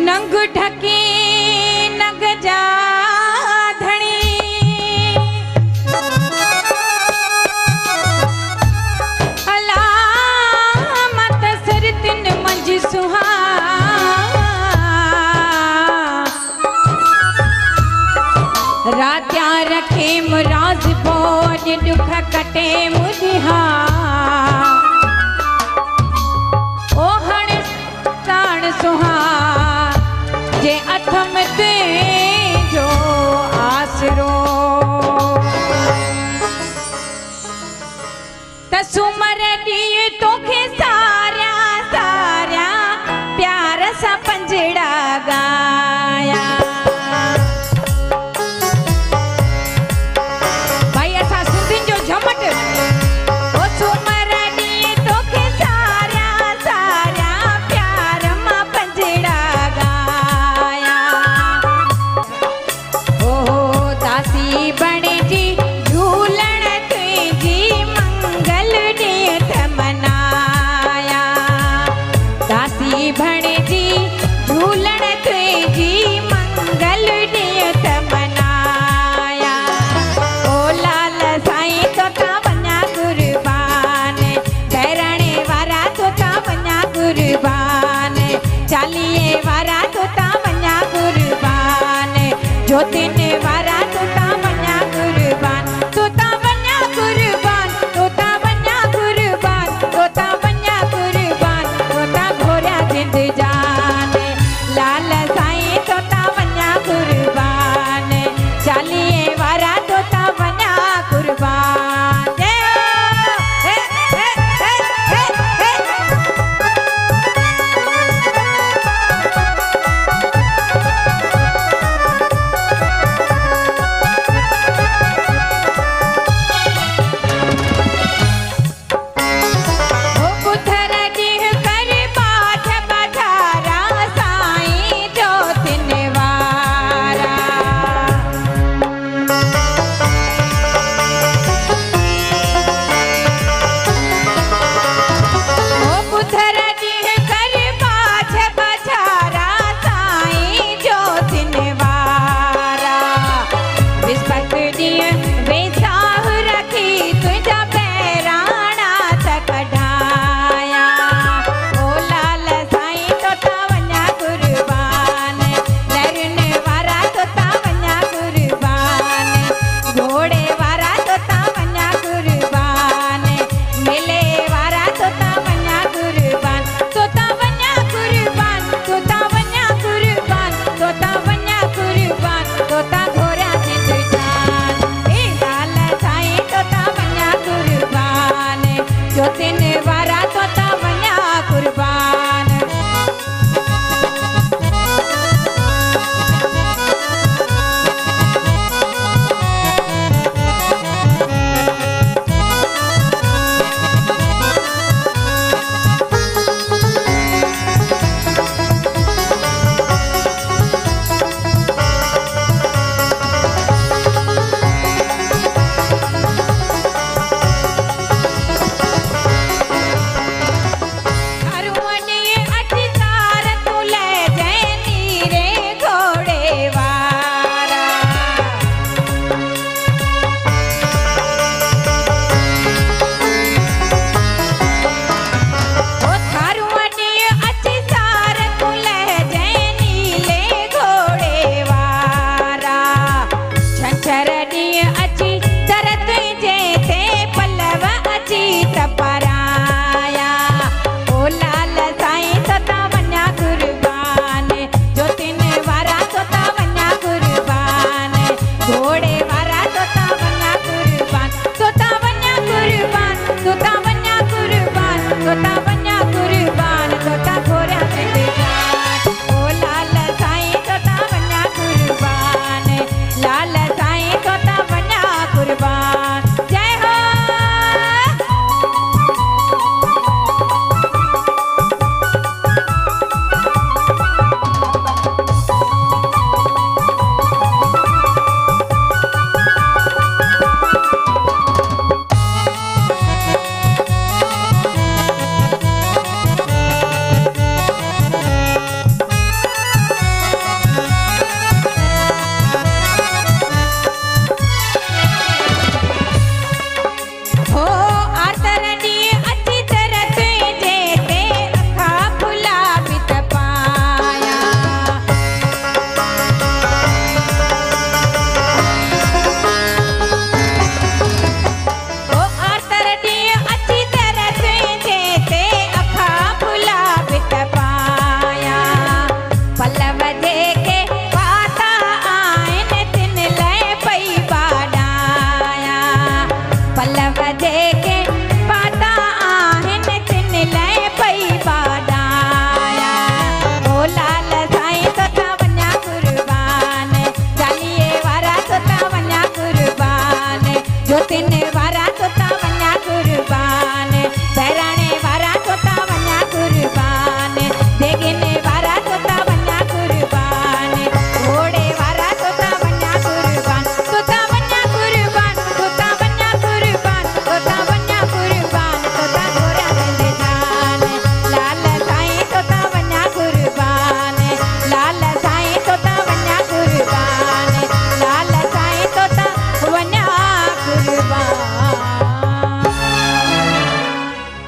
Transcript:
नंग ढके नग जा धणी अला मत सर तिन मंझ सुहा रात्या रखे मुराज बोझ दुख कटे मुदिहा ओहण ताण सुहा जे अथम ते जो आसरो तसुमर दी तोखे सारा सारा प्यार सा पंजड़ा गाया भाई असा सिंधिन जो झमट ओ सुमर दी तोखे सारा सारा प्यार मा पंजड़ा गाया ओ दासी बणे जी झूलण तुझी मंगल ॾींहं मनाया दासी बणे जी झूलण तुझी मंगल ॾींहं मनाया ओ लाल साईं तोता वञा कुर्बान बहिराणे वारा तोता वञा कुर्बान चालीहे वारा तोता वञा कुर्बान ज्योतिन वारा तोता